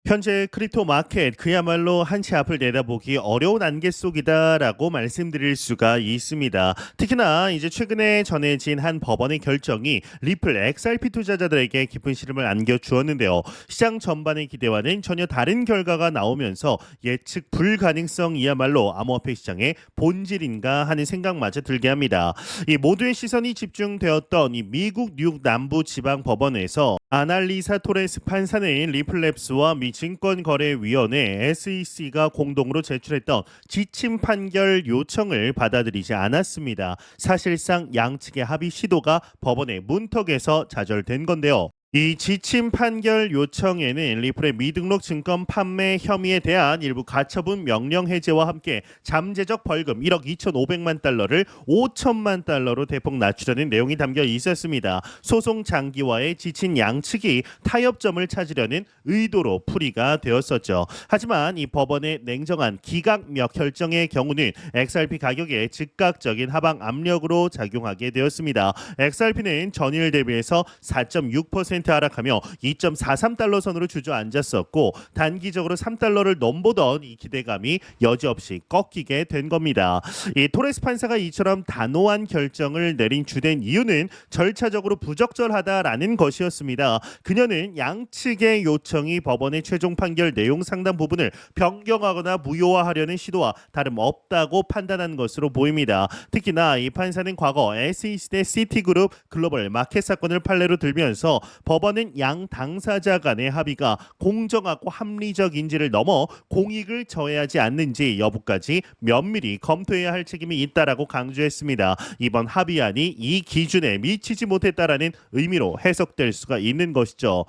현재 크립토 마켓 그야말로 한치 앞을 내다보기 어려운 안개 속이다라고 말씀드릴 수가 있습니다. 특히나 이제 최근에 전해진 한 법원의 결정이 리플 XRP 투자자들에게 깊은 시름을 안겨주었는데요. 시장 전반의 기대와는 전혀 다른 결과가 나오면서 예측 불가능성이야말로 암호화폐 시장의 본질인가 하는 생각마저 들게 합니다. 이 모두의 시선이 집중되었던 이 미국 뉴욕 남부 지방 법원에서 아날리사 토레스 판사는 리플랩스와 미 증권거래위원회 SEC가 공동으로 제출했던 지침 판결 요청을 받아들이지 않았습니다. 사실상 양측의 합의 시도가 법원의 문턱에서 좌절된 건데요. 이 지침 판결 요청에는 리플의 미등록 증권 판매 혐의에 대한 일부 가처분 명령 해제와 함께 잠재적 벌금 1억 2,500만 달러를 5천만 달러로 대폭 낮추려는 내용이 담겨 있었습니다. 소송 장기화에 지친 양측이 타협점을 찾으려는 의도로 풀이가 되었었죠. 하지만 이 법원의 냉정한 기각력 결정의 경우는 XRP 가격에 즉각적인 하방 압력으로 작용하게 되었습니다. XRP는 전일 대비해서 4.6% 하락하며 2.43달러 선으로 주저앉았었고 단기적으로 3달러를 넘보던 이 기대감이 여지없이 꺾이게 된 겁니다. 이 토레스 판사가 이처럼 단호한 결정을 내린 주된 이유는 절차적으로 부적절하다라는 것이었습니다. 그녀는 양측의 요청이 법원의 최종 판결 내용 상당 부분을 변경하거나 무효화하려는 시도와 다름없다고 판단한 것으로 보입니다. 특히나 이 판사는 과거 SEC 대 시티그룹 글로벌 마켓 사건을 판례로 들면서 법원은 양 당사자 간의 합의가 공정하고 합리적인지를 넘어 공익을 저해하지 않는지 여부까지 면밀히 검토해야 할 책임이 있다라고 강조했습니다. 이번 합의안이 이 기준에 미치지 못했다라는 의미로 해석될 수가 있는 것이죠.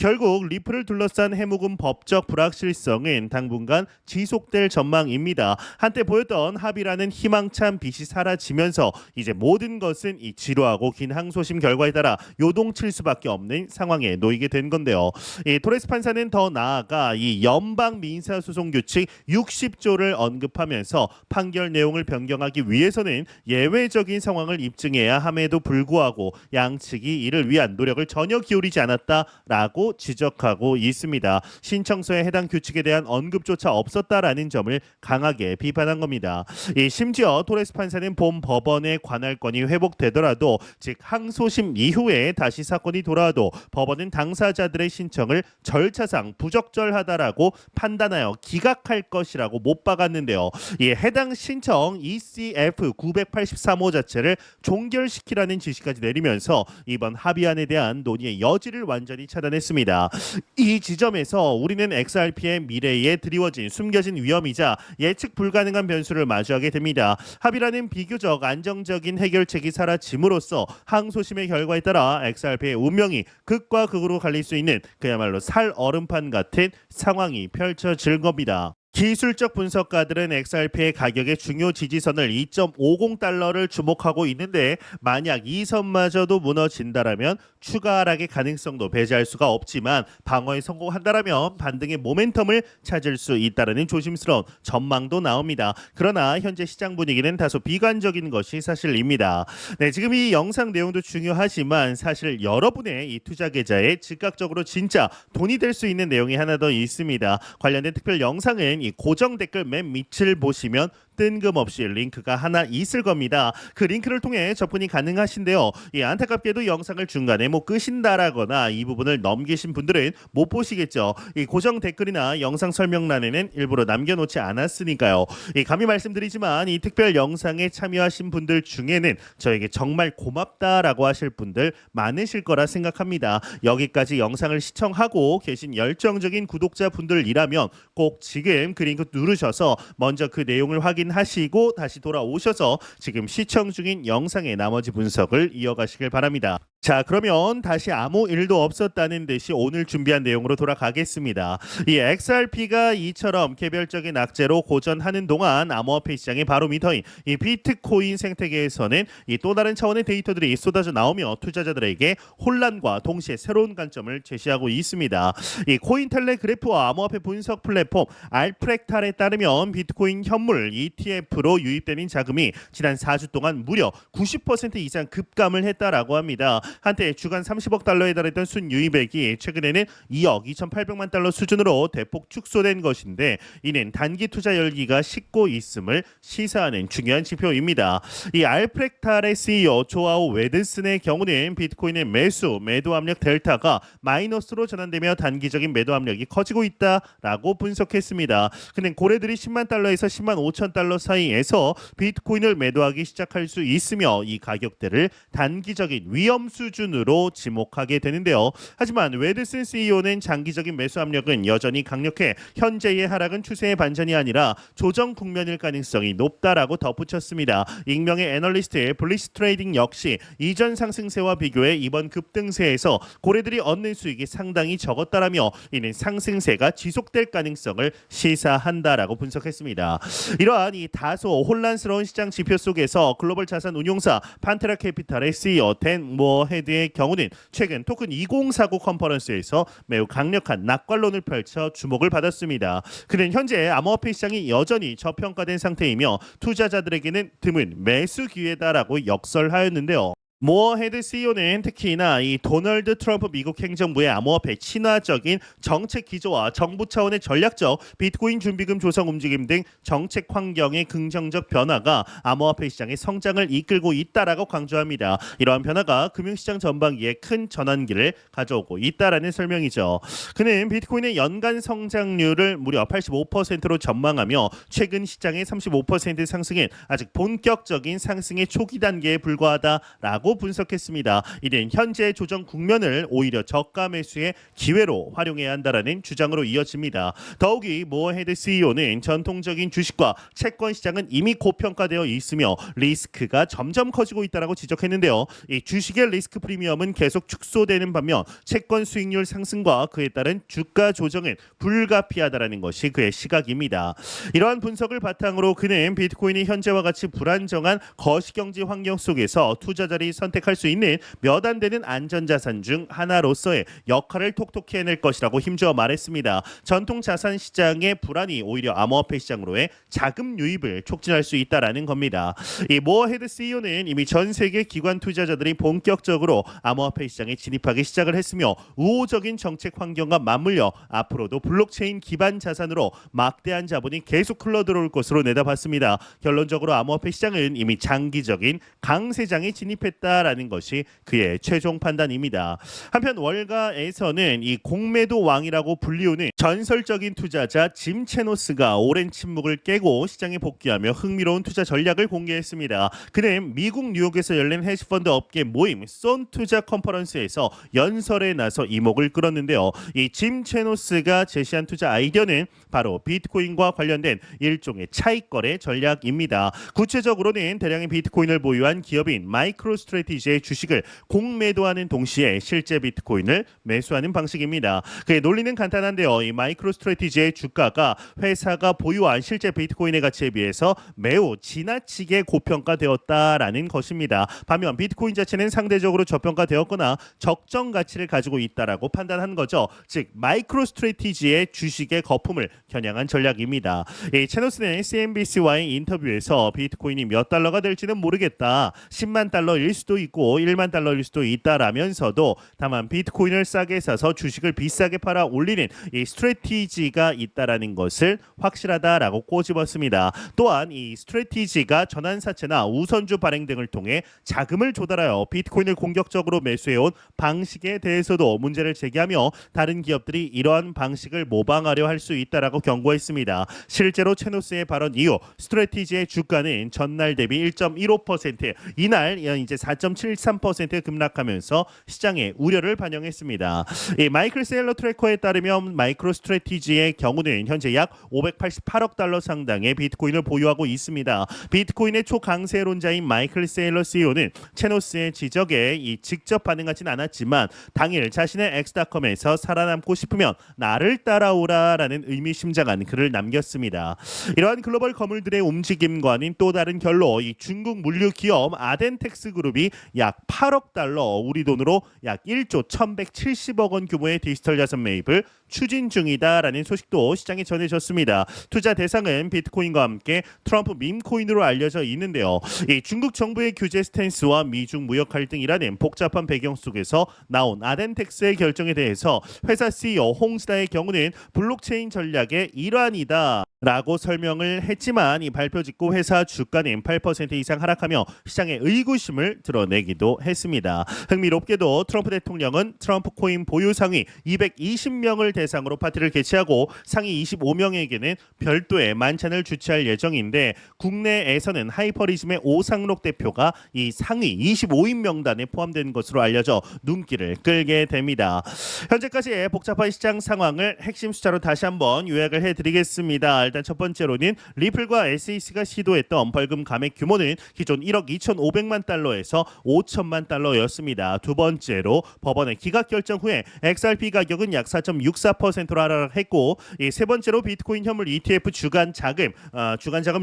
결국 리플을 둘러싼 해묵은 법적 불확실성은 당분간 지속될 전망입니다. 한때 보였던 합의라는 희망찬 빛이 사라지면서 이제 모든 것은 이 지루하고 긴 항소심 결과에 따라 요동칠 수밖에 없는 상황에 놓이게 된 건데요. 이 토레스 판사는 더 나아가 이 연방 민사소송 규칙 60조를 언급하면서 판결 내용을 변경하기 위해서는 예외적인 상황을 입증해야 함에도 불구하고 양측이 이를 위한 노력을 전혀 기울이지 않았다라고 지적하고 있습니다. 신청서에 해당 규칙에 대한 언급조차 없었다라는 점을 강하게 비판한 겁니다. 심지어 토레스 판사는 본 법원의 관할권이 회복되더라도 즉 항소심 이후에 다시 사건이 돌아와도 법원은 당사자들의 신청을 절차상 부적절하다라고 판단하여 기각할 것이라고 못 박았는데요. 해당 신청 ECF 983호 자체를 종결시키라는 지시까지 내리면서 이번 합의안에 대한 논의의 여지를 완전히 차단했습니다. 이 지점에서 우리는 XRP의 미래에 드리워진 숨겨진 위험이자 예측 불가능한 변수를 마주하게 됩니다. 합의라는 비교적 안정적인 해결책이 사라짐으로써 항소심의 결과에 따라 XRP의 운명이 극과 극으로 갈릴 수 있는 그야말로 살얼음판 같은 상황이 펼쳐질 겁니다. 기술적 분석가들은 XRP의 가격의 중요 지지선을 2.50달러를 주목하고 있는데 만약 이 선마저도 무너진다라면 추가 하락의 가능성도 배제할 수가 없지만 방어에 성공한다라면 반등의 모멘텀을 찾을 수 있다는 조심스러운 전망도 나옵니다. 그러나 현재 시장 분위기는 다소 비관적인 것이 사실입니다. 네, 지금 이 영상 내용도 중요하지만 사실 여러분의 이 투자 계좌에 즉각적으로 진짜 돈이 될 수 있는 내용이 하나 더 있습니다. 관련된 특별 영상은 이 고정 댓글 맨 밑을 보시면 뜬금없이 링크가 하나 있을 겁니다. 그 링크를 통해 접근이 가능하신데요. 안타깝게도 영상을 중간에 못 끄신다라거나 이 부분을 넘기신 분들은 못 보시겠죠. 고정 댓글이나 영상 설명란에는 일부러 남겨놓지 않았으니까요. 감히 말씀드리지만 이 특별 영상에 참여하신 분들 중에는 저에게 정말 고맙다라고 하실 분들 많으실 거라 생각합니다. 여기까지 영상을 시청하고 계신 열정적인 구독자분들이라면 꼭 지금 그 링크 누르셔서 먼저 그 내용을 확인하시고 다시 돌아오셔서 지금 시청 중인 영상의 나머지 분석을 이어가시길 바랍니다. 자, 그러면 다시 아무 일도 없었다는 듯이 오늘 준비한 내용으로 돌아가겠습니다. 이 XRP가 이처럼 개별적인 악재로 고전하는 동안 암호화폐 시장의 바로미터인 이 비트코인 생태계에서는 이 또 다른 차원의 데이터들이 쏟아져 나오며 투자자들에게 혼란과 동시에 새로운 관점을 제시하고 있습니다. 이 코인텔레그래프와 암호화폐 분석 플랫폼 알프렉탈에 따르면 비트코인 현물 ETF로 유입되는 자금이 지난 4주 동안 무려 90% 이상 급감을 했다라고 합니다. 한때 주간 30억 달러에 달했던 순유입액이 최근에는 2억 2,800만 달러 수준으로 대폭 축소된 것인데 이는 단기 투자 열기가 식고 있음을 시사하는 중요한 지표입니다. 이 알프렉탈의 CEO 조아오 웨드슨의 경우는 비트코인의 매도 압력 델타가 마이너스로 전환되며 단기적인 매도 압력이 커지고 있다라고 분석했습니다. 그는 고래들이 10만 달러에서 10만 5천 달러 사이에서 비트코인을 매도하기 시작할 수 있으며 이 가격대를 단기적인 위험 수준으로 지목하게 되는데요. 하지만 웨드슨 CEO는 장기적인 매수 압력은 여전히 강력해 현재의 하락은 추세의 반전이 아니라 조정 국면일 가능성이 높다라고 덧붙였습니다. 익명의 애널리스트 블리스 트레이딩 역시 이전 상승세와 비교해 이번 급등세에서 고래들이 얻는 수익이 상당히 적었다라며 이는 상승세가 지속될 가능성을 시사한다라고 분석했습니다. 이러한 이 다소 혼란스러운 시장 지표 속에서 글로벌 자산 운용사 판테라 캐피탈의 CEO 댄 무어 헤드의 경우는 최근 토큰 2049 컨퍼런스에서 매우 강력한 낙관론을 펼쳐 주목을 받았습니다. 그는 현재 암호화폐 시장이 여전히 저평가된 상태이며 투자자들에게는 드문 매수 기회다라고 역설하였는데요. 모어 헤드 CEO는 특히나 이 도널드 트럼프 미국 행정부의 암호화폐 친화적인 정책 기조와 정부 차원의 전략적 비트코인 준비금 조성 움직임 등 정책 환경의 긍정적 변화가 암호화폐 시장의 성장을 이끌고 있다라고 강조합니다. 이러한 변화가 금융시장 전반기에 큰 전환기를 가져오고 있다라는 설명이죠. 그는 비트코인의 연간 성장률을 무려 85%로 전망하며 최근 시장의 35% 상승은 아직 본격적인 상승의 초기 단계에 불과하다라고 분석했습니다. 이는 현재 조정 국면을 오히려 저가 매수의 기회로 활용해야 한다라는 주장으로 이어집니다. 더욱이 모어 헤드 CEO는 전통적인 주식과 채권 시장은 이미 고평가되어 있으며 리스크가 점점 커지고 있다라고 지적했는데요. 이 주식의 리스크 프리미엄은 계속 축소되는 반면 채권 수익률 상승과 그에 따른 주가 조정은 불가피하다라는 것이 그의 시각입니다. 이러한 분석을 바탕으로 그는 비트코인이 현재와 같이 불안정한 거시경제 환경 속에서 투자자들이 선택할 수 있는 몇 안 되는 안전자산 중 하나로서의 역할을 톡톡히 해낼 것이라고 힘주어 말했습니다. 전통 자산 시장의 불안이 오히려 암호화폐 시장으로의 자금 유입을 촉진할 수 있다라는 겁니다. 이 모어 헤드 CEO는 이미 전 세계 기관 투자자들이 본격적으로 암호화폐 시장에 진입하기 시작을 했으며 우호적인 정책 환경과 맞물려 앞으로도 블록체인 기반 자산으로 막대한 자본이 계속 흘러들어올 것으로 내다봤습니다. 결론적으로 암호화폐 시장은 이미 장기적인 강세장에 진입했다라는 것이 그의 최종 판단입니다. 한편 월가에서는 이 공매도 왕이라고 불리우는 전설적인 투자자 짐 체노스가 오랜 침묵을 깨고 시장에 복귀하며 흥미로운 투자 전략을 공개했습니다. 그는 미국 뉴욕에서 열린 헤지펀드 업계 모임 쏜 투자 컨퍼런스에서 연설에 나서 이목을 끌었는데요. 이 짐 체노스가 제시한 투자 아이디어는 바로 비트코인과 관련된 일종의 차익거래 전략입니다. 구체적으로는 대량의 비트코인을 보유한 기업인 마이크로스트래티지의 주식을 공매도하는 동시에 실제 비트코인을 매수하는 방식입니다. 그의 논리는 간단한데요. 이 마이크로스트래티지의 주가가 회사가 보유한 실제 비트코인의 가치에 비해서 매우 지나치게 고평가되었다라는 것입니다. 반면 비트코인 자체는 상대적으로 저평가되었거나 적정 가치를 가지고 있다라고 판단한 거죠. 즉 마이크로스트래티지의 주식의 거품을 겨냥한 전략입니다. 이 체노스는 CNBC와의 인터뷰에서 비트코인이 몇 달러가 될지는 모르겠다. 10만 달러일 수도 있고 1만 달러일 수도 있다라면서도 다만 비트코인을 싸게 사서 주식을 비싸게 팔아 올리는 이 스트래티지가 있다라는 것을 확실하다라고 꼬집었습니다. 또한 이 스트래티지가 전환사채나 우선주 발행 등을 통해 자금을 조달하여 비트코인을 공격적으로 매수해온 방식에 대해서도 문제를 제기하며 다른 기업들이 이러한 방식을 모방하려 할 수 있다라고 경고했습니다. 실제로 체노스의 발언 이후 스트래티지의 주가는 전날 대비 1.15% 이날 이제 4.73% 급락하면서 시장의 우려를 반영했습니다. 이 마이클 세일러 트래커에 따르면 마이크로 스트래티지의 경우는 현재 약 588억 달러 상당의 비트코인을 보유하고 있습니다. 비트코인의 초강세론자인 마이클 세일러 CEO는 체노스의 지적에 직접 반응하진 않았지만 당일 자신의 엑스닷컴에서 살아남고 싶으면 나를 따라오라라는 의미심장한 글을 남겼습니다. 이러한 글로벌 거물들의 움직임과는 또 다른 결로 이 중국 물류 기업 아덴텍스 그룹이 기업이 약 8억 달러, 우리 돈으로 약 1조 1,170억 원 규모의 디지털 자산 매입을 추진 중이다라는 소식도 시장에 전해졌습니다. 투자 대상은 비트코인과 함께 트럼프 밈코인으로 알려져 있는데요. 이 중국 정부의 규제 스탠스와 미중 무역 갈등이라는 복잡한 배경 속에서 나온 아덴텍스의 결정에 대해서 회사 CEO 홍스다의 경우는 블록체인 전략의 일환이다 라고 설명을 했지만 이 발표 직후 회사 주가는 8% 이상 하락하며 시장의 의구심을 드러내기도 했습니다. 흥미롭게도 트럼프 대통령은 트럼프 코인 보유 상위 220명을 대상으로 파티를 개최하고 상위 25명에게는 별도의 만찬을 주최할 예정인데 국내에서는 하이퍼리즘의 오상록 대표가 이 상위 25인 명단에 포함된 것으로 알려져 눈길을 끌게 됩니다. 현재까지의 복잡한 시장 상황을 핵심 숫자로 다시 한번 요약을 해드리겠습니다. 일단 첫 번째로는 리플과 SEC가 시도했던 벌금 감액 규모는 기존 1억 2,500만 달러에서 5천만 달러였습니다. 두 번째로 법원의 기각 결정 후에 XRP 가격은 약 4.64%로 하락했고 이 세 번째로 비트코인 현물 ETF 주간 자금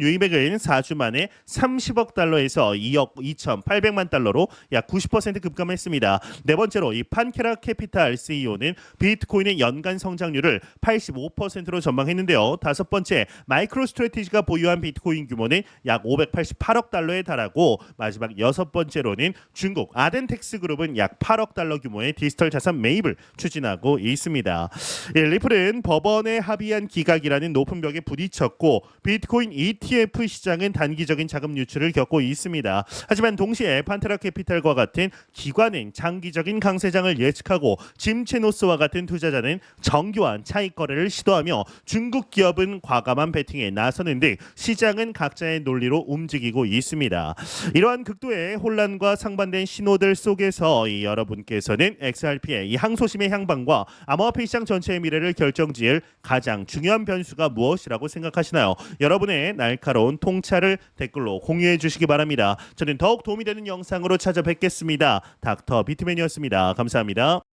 유입액은 4주 만에 30억 달러에서 2억 2,800만 달러로 약 90% 급감했습니다. 네 번째로 이 판케라 캐피탈 CEO는 비트코인의 연간 성장률을 85%로 전망했는데요. 다섯 번째 마이크로 스트래티지가 보유한 비트코인 규모는 약 588억 달러에 달하고 마지막 여섯 번째로는 중국 아덴텍스 그룹은 약 8억 달러 규모의 디지털 자산 매입을 추진하고 있습니다. 리플은 법원에 합의한 기각이라는 높은 벽에 부딪혔고 비트코인 ETF 시장은 단기적인 자금 유출을 겪고 있습니다. 하지만 동시에 판테라 캐피탈과 같은 기관은 장기적인 강세장을 예측하고 짐체노스와 같은 투자자는 정교한 차익 거래를 시도하며 중국 기업은 과감한 배팅에 나서는 등 시장은 각자의 논리로 움직이고 있습니다. 이러한 극도의 혼란과 상반된 신호들 속에서 여러분께서는 XRP의 이 항소심의 향방과 암호화폐 시장 전체의 미래를 결정지을 가장 중요한 변수가 무엇이라고 생각하시나요? 여러분의 날카로운 통찰을 댓글로 공유해 주시기 바랍니다. 저는 더욱 도움이 되는 영상으로 찾아뵙겠습니다. 닥터 비트맨이었습니다. 감사합니다.